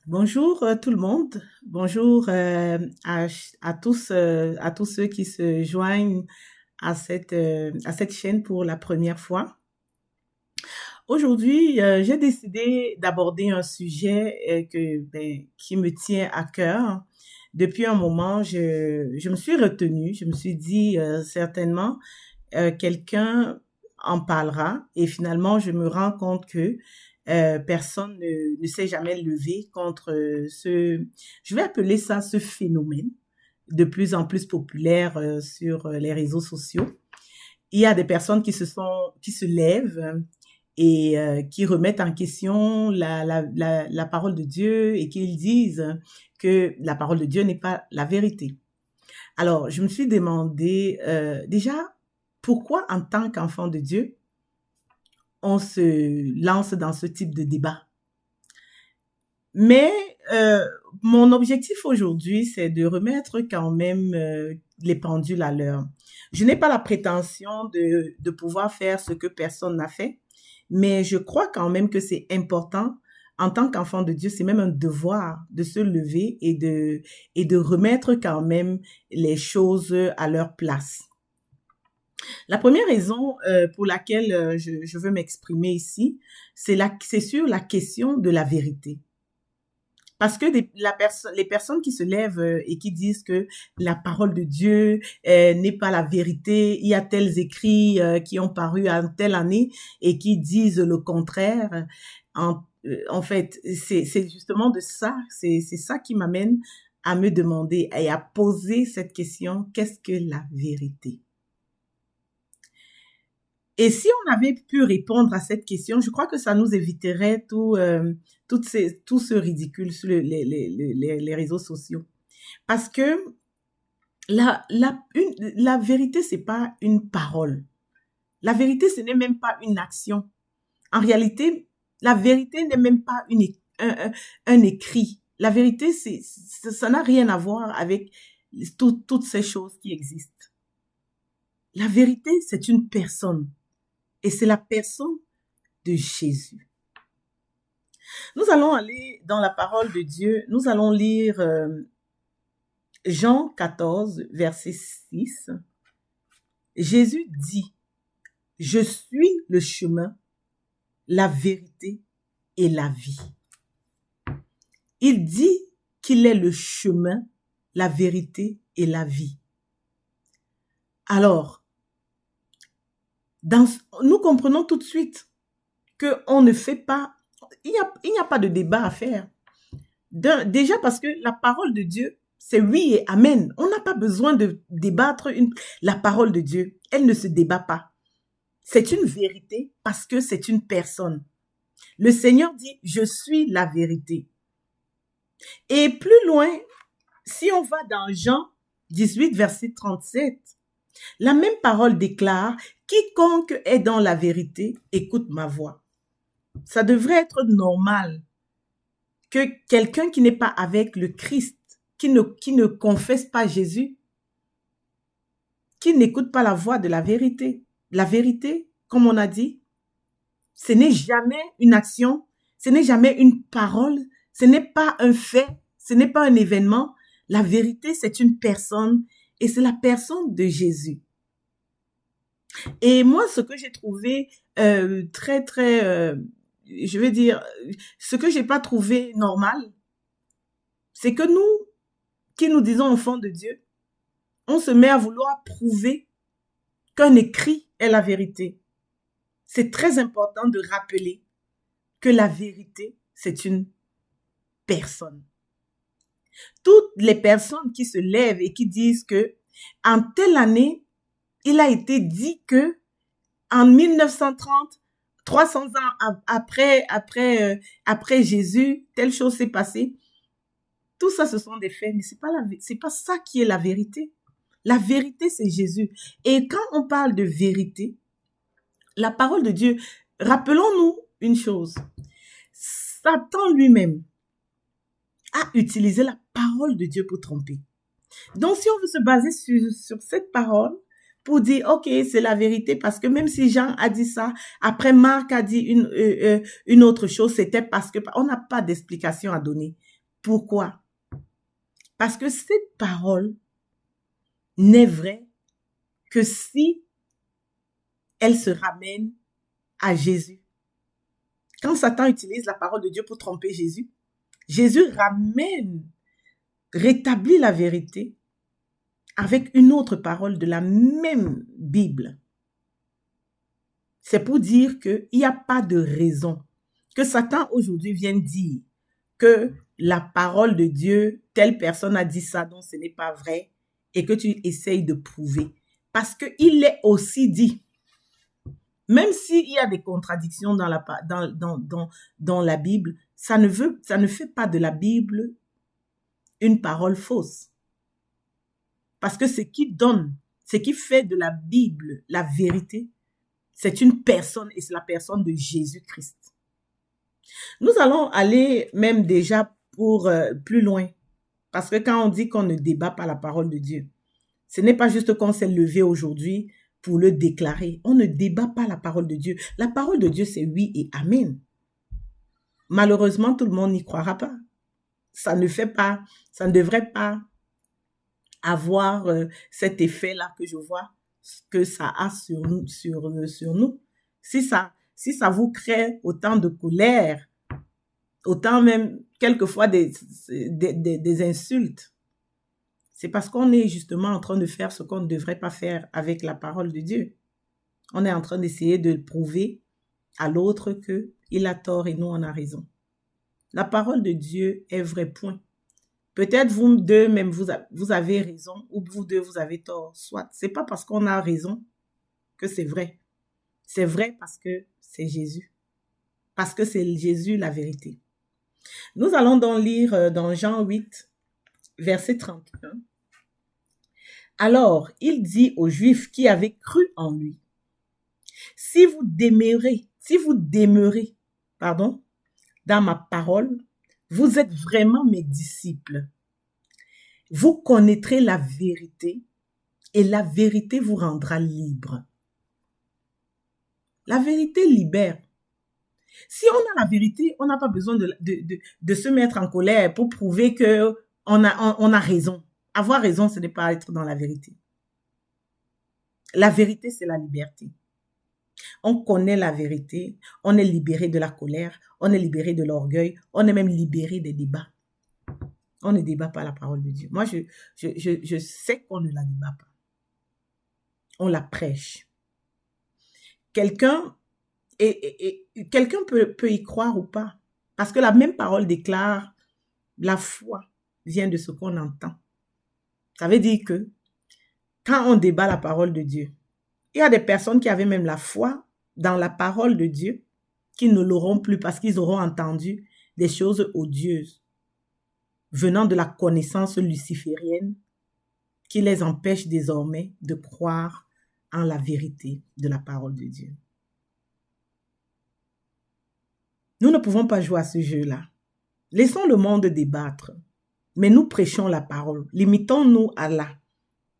Bonjour tout le monde. Bonjour à tous ceux qui se joignent à cette chaîne pour la première fois. Aujourd'hui, j'ai décidé d'aborder un sujet qui me tient à cœur. Depuis un moment, je me suis retenue. Je me suis dit certainement quelqu'un en parlera et finalement, je me rends compte que personne ne s'est jamais levé contre je vais appeler ça ce phénomène de plus en plus populaire sur les réseaux sociaux. Il y a des personnes qui se lèvent et qui remettent en question la parole de Dieu et qui disent que la parole de Dieu n'est pas la vérité. Alors, je me suis demandé déjà pourquoi en tant qu'enfant de Dieu, on se lance dans ce type de débat. Mais euh, mon objectif aujourd'hui, c'est de remettre quand même les pendules à l'heure. Je n'ai pas la prétention de pouvoir faire ce que personne n'a fait, mais je crois quand même que c'est important en tant qu'enfant de Dieu, c'est même un devoir de se lever et de remettre quand même les choses à leur place. La première raison pour laquelle je veux m'exprimer ici, c'est sur la question de la vérité. Parce que les personnes qui se lèvent et qui disent que la parole de Dieu n'est pas la vérité, il y a tels écrits qui ont paru en telle année et qui disent le contraire. En fait, c'est justement de ça, c'est ça qui m'amène à me demander et à poser cette question, qu'est-ce que la vérité? Et si on avait pu répondre à cette question, je crois que ça nous éviterait tout ce ridicule sur les réseaux sociaux. Parce que la vérité, c'est pas une parole. La vérité, ce n'est même pas une action. En réalité, la vérité n'est même pas un écrit. La vérité, ça n'a rien à voir avec toutes ces choses qui existent. La vérité, c'est une personne. Et c'est la personne de Jésus. Nous allons aller dans la parole de Dieu. Nous allons lire Jean 14, verset 6. Jésus dit, je suis le chemin, la vérité et la vie. Il dit qu'il est le chemin, la vérité et la vie. Alors, nous comprenons tout de suite qu'on ne fait pas, il n'y a pas de débat à faire. Déjà parce que la parole de Dieu, c'est oui et amen. On n'a pas besoin de débattre la parole de Dieu. Elle ne se débat pas. C'est une vérité parce que c'est une personne. Le Seigneur dit, je suis la vérité. Et plus loin, si on va dans Jean 18, verset 37, la même parole déclare, quiconque est dans la vérité, écoute ma voix. Ça devrait être normal que quelqu'un qui n'est pas avec le Christ, qui ne confesse pas Jésus, qui n'écoute pas la voix de la vérité, comme on a dit, ce n'est jamais une action, ce n'est jamais une parole, ce n'est pas un fait, ce n'est pas un événement. La vérité, c'est une personne et c'est la personne de Jésus. Et moi, ce que j'ai trouvé je veux dire, ce que j'ai pas trouvé normal, c'est que nous, qui nous disons enfants de Dieu, on se met à vouloir prouver qu'un écrit est la vérité. C'est très important de rappeler que la vérité, c'est une personne. Toutes les personnes qui se lèvent et qui disent que en telle année, il a été dit que en 1930, 300 ans après Jésus, telle chose s'est passée. Tout ça, ce sont des faits, mais c'est pas ça qui est la vérité. La vérité, c'est Jésus. Et quand on parle de vérité, la parole de Dieu, rappelons-nous une chose. Satan lui-même a utilisé la parole de Dieu pour tromper. Donc, si on veut se baser sur cette parole pour dire, OK, c'est la vérité, parce que même si Jean a dit ça, après Marc a dit une autre chose, c'était parce que on n'a pas d'explication à donner. Pourquoi? Parce que cette parole n'est vraie que si elle se ramène à Jésus. Quand Satan utilise la parole de Dieu pour tromper Jésus, Jésus rétablit la vérité avec une autre parole de la même Bible. C'est pour dire qu'il n'y a pas de raison que Satan aujourd'hui vienne dire que la parole de Dieu, telle personne a dit ça, donc ce n'est pas vrai, et que tu essayes de prouver. Parce qu'il est aussi dit, même s'il y a des contradictions dans la Bible, ça ne fait pas de la Bible une parole fausse. Parce que ce qui fait de la Bible la vérité, c'est une personne et c'est la personne de Jésus-Christ. Nous allons aller même déjà pour plus loin. Parce que quand on dit qu'on ne débat pas la parole de Dieu, ce n'est pas juste qu'on s'est levé aujourd'hui pour le déclarer. On ne débat pas la parole de Dieu. La parole de Dieu, c'est oui et amen. Malheureusement, tout le monde n'y croira pas. Ça ne devrait pas avoir cet effet-là que je vois que ça a sur nous. Si ça vous crée autant de colère, autant même quelquefois des insultes, c'est parce qu'on est justement en train de faire ce qu'on ne devrait pas faire avec la parole de Dieu. On est en train d'essayer de prouver à l'autre qu'il a tort et nous on a raison. La parole de Dieu est vrai, point. Peut-être vous deux même vous avez raison ou vous deux vous avez tort. Soit, c'est pas parce qu'on a raison que c'est vrai. C'est vrai parce que c'est Jésus. Parce que c'est Jésus la vérité. Nous allons donc lire dans Jean 8, verset 31. Alors, il dit aux Juifs qui avaient cru en lui, si vous demeurez, dans ma parole, vous êtes vraiment mes disciples. Vous connaîtrez la vérité et la vérité vous rendra libre. La vérité libère. Si on a la vérité, on n'a pas besoin de se mettre en colère pour prouver qu'on a raison. Avoir raison, ce n'est pas être dans la vérité. La vérité, c'est la liberté. On connaît la vérité, on est libéré de la colère, on est libéré de l'orgueil, on est même libéré des débats. On ne débat pas la parole de Dieu. Moi, je sais qu'on ne la débat pas. On la prêche. Quelqu'un peut y croire ou pas. Parce que la même parole déclare la foi vient de ce qu'on entend. Ça veut dire que quand on débat la parole de Dieu, il y a des personnes qui avaient même la foi dans la parole de Dieu qui ne l'auront plus parce qu'ils auront entendu des choses odieuses venant de la connaissance luciférienne qui les empêche désormais de croire en la vérité de la parole de Dieu. Nous ne pouvons pas jouer à ce jeu-là. Laissons le monde débattre, mais nous prêchons la parole. Limitons-nous à là.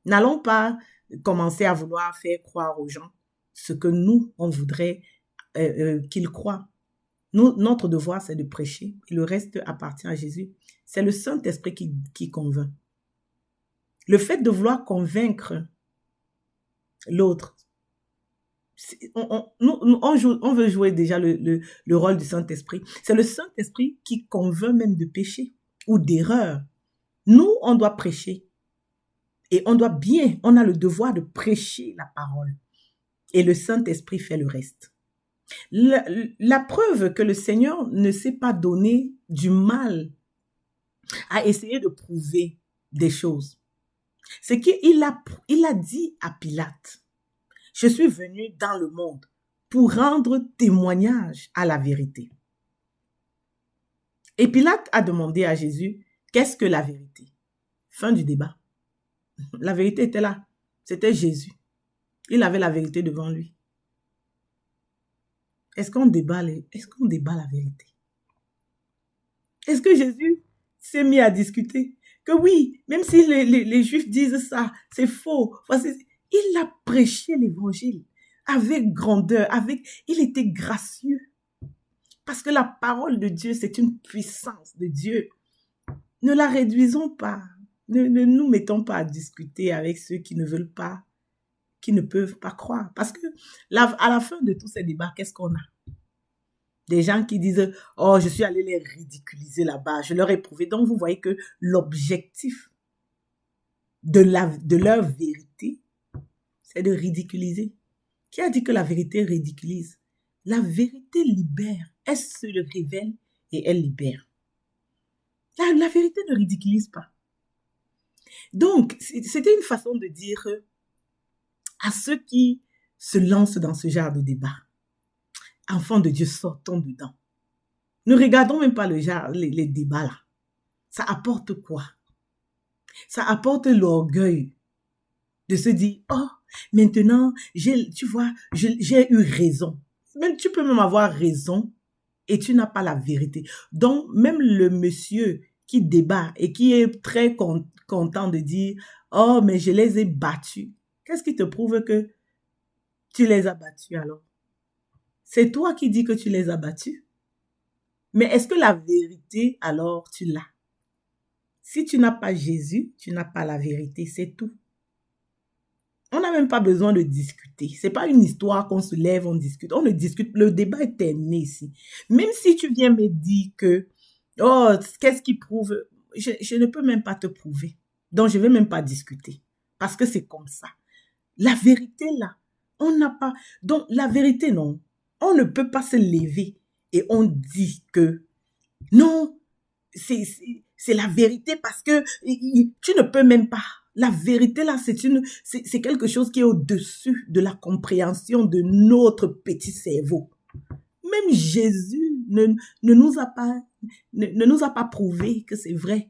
N'allons pas commencer à vouloir faire croire aux gens ce que nous, on voudrait qu'ils croient. Notre devoir, c'est de prêcher et le reste appartient à Jésus. C'est le Saint-Esprit qui convainc. Le fait de vouloir convaincre l'autre, on veut jouer déjà le rôle du Saint-Esprit. C'est le Saint-Esprit qui convainc même de péché ou d'erreur. Nous, on doit prêcher. Et on a le devoir de prêcher la parole. Et le Saint-Esprit fait le reste. La preuve que le Seigneur ne s'est pas donné du mal à essayer de prouver des choses, c'est qu'il a dit à Pilate, « Je suis venu dans le monde pour rendre témoignage à la vérité. » Et Pilate a demandé à Jésus, « Qu'est-ce que la vérité ?» Fin du débat. La vérité était là. C'était Jésus. Il avait la vérité devant lui. Est-ce qu'on débat la vérité? Est-ce que Jésus s'est mis à discuter? Que oui, même si les Juifs disent ça, c'est faux. Il a prêché l'évangile avec grandeur, il était gracieux. Parce que la parole de Dieu, c'est une puissance de Dieu. Ne la réduisons pas. Ne nous mettons pas à discuter avec ceux qui ne veulent pas, qui ne peuvent pas croire. Parce que à la fin de tous ces débats, qu'est-ce qu'on a? Des gens qui disent, oh, je suis allé les ridiculiser là-bas, je leur ai prouvé. Donc, vous voyez que l'objectif de leur vérité, c'est de ridiculiser. Qui a dit que la vérité ridiculise? La vérité libère. Elle se révèle et elle libère. La vérité ne ridiculise pas. Donc, c'était une façon de dire à ceux qui se lancent dans ce genre de débat, enfants de Dieu, sortons dedans. Ne regardons même pas les débats là. Ça apporte quoi? Ça apporte l'orgueil de se dire, oh, maintenant, tu vois, j'ai eu raison. Même, tu peux même avoir raison et tu n'as pas la vérité. Donc, même le monsieur qui débat et qui est très content de dire, oh, mais je les ai battus. Qu'est-ce qui te prouve que tu les as battus alors? C'est toi qui dis que tu les as battus. Mais est-ce que la vérité, alors, tu l'as? Si tu n'as pas Jésus, tu n'as pas la vérité, c'est tout. On n'a même pas besoin de discuter. Ce n'est pas une histoire qu'on se lève, on discute. On ne discute. Le débat est terminé ici. Même si tu viens me dire que, oh, qu'est-ce qui prouve? Je ne peux même pas te prouver. Donc, je ne vais même pas discuter. Parce que c'est comme ça. La vérité, là, on n'a pas... Donc, la vérité, non. On ne peut pas se lever et on dit que, non, c'est la vérité parce que tu ne peux même pas. La vérité, là, c'est quelque chose qui est au-dessus de la compréhension de notre petit cerveau. Même Jésus ne nous a pas prouvé que c'est vrai.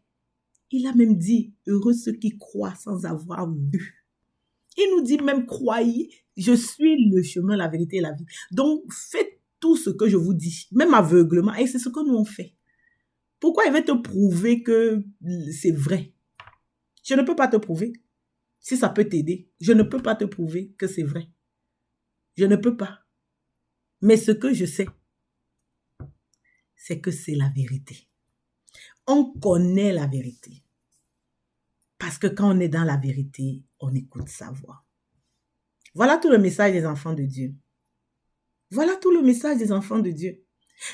Il a même dit, heureux ceux qui croient sans avoir vu. Il nous dit même, croyez, je suis le chemin, la vérité et la vie. Donc, faites tout ce que je vous dis, même aveuglement. Et c'est ce que nous on fait. Pourquoi il va te prouver que c'est vrai? Je ne peux pas te prouver. Si ça peut t'aider, je ne peux pas te prouver que c'est vrai. Je ne peux pas. Mais ce que je sais, c'est que c'est la vérité. On connaît la vérité. Parce que quand on est dans la vérité, on écoute sa voix. Voilà tout le message des enfants de Dieu. Voilà tout le message des enfants de Dieu.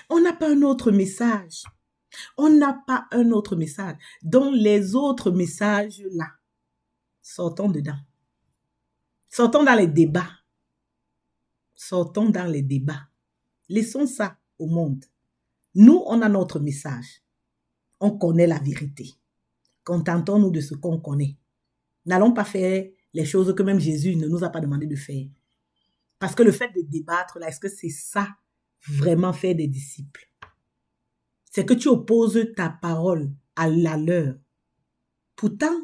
On n'a pas un autre message. On n'a pas un autre message. Donc les autres messages là, sortons dedans. Sortons dans les débats. Sortons dans les débats. Laissons ça au monde. Nous, on a notre message. On connaît la vérité. Contentons-nous de ce qu'on connaît. N'allons pas faire les choses que même Jésus ne nous a pas demandé de faire. Parce que le fait de débattre, là, est-ce que c'est ça, vraiment faire des disciples? C'est que tu opposes ta parole à la leur. Pourtant,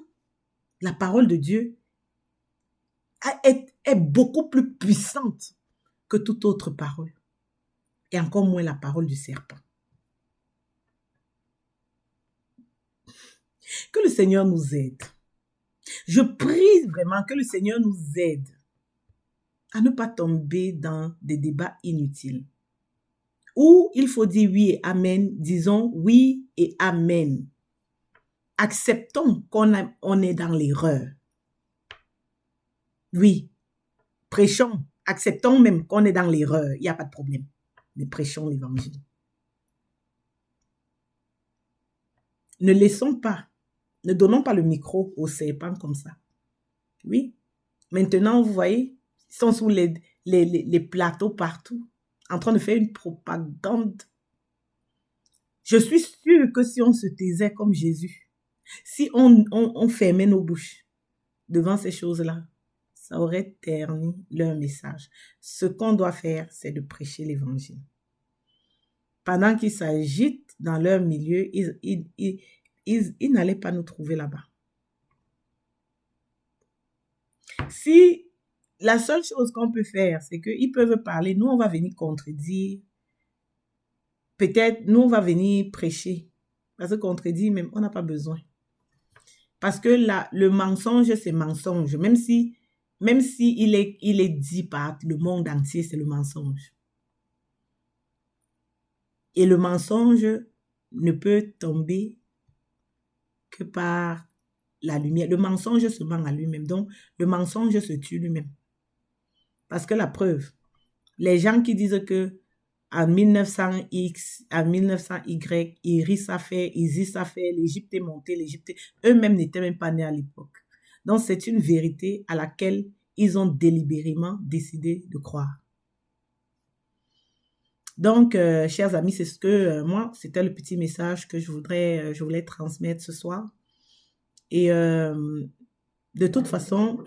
la parole de Dieu est beaucoup plus puissante que toute autre parole. Et encore moins la parole du serpent. Que le Seigneur nous aide. Je prie vraiment que le Seigneur nous aide à ne pas tomber dans des débats inutiles. Où il faut dire oui et amen, disons oui et amen. Acceptons qu'on est dans l'erreur. Oui, prêchons, acceptons même qu'on est dans l'erreur, il n'y a pas de problème. Mais prêchons l'évangile. Ne laissons pas, ne donnons pas le micro aux serpents comme ça. Oui, maintenant vous voyez, ils sont sous les plateaux partout, en train de faire une propagande. Je suis sûre que si on se taisait comme Jésus, si on fermait nos bouches devant ces choses-là, ça aurait terni leur message. Ce qu'on doit faire, c'est de prêcher l'évangile. Pendant qu'ils s'agitent dans leur milieu, ils n'allaient pas nous trouver là-bas. Si la seule chose qu'on peut faire, c'est qu'ils peuvent parler, nous on va venir contredire. Peut-être nous on va venir prêcher. Parce que contredire même, on n'a pas besoin. Parce que le mensonge, c'est mensonge. Même si il est dit par le monde entier, c'est le mensonge. Et le mensonge ne peut tomber que par la lumière. Le mensonge se ment à lui-même. Donc, le mensonge se tue lui-même. Parce que la preuve, les gens qui disent que en 1900X, en 1900Y, Iris a fait, Isis a fait, l'Égypte est montée, eux-mêmes n'étaient même pas nés à l'époque. Donc, c'est une vérité à laquelle ils ont délibérément décidé de croire. Donc, chers amis, c'est ce que moi, c'était le petit message que je voulais transmettre ce soir. Et de toute façon,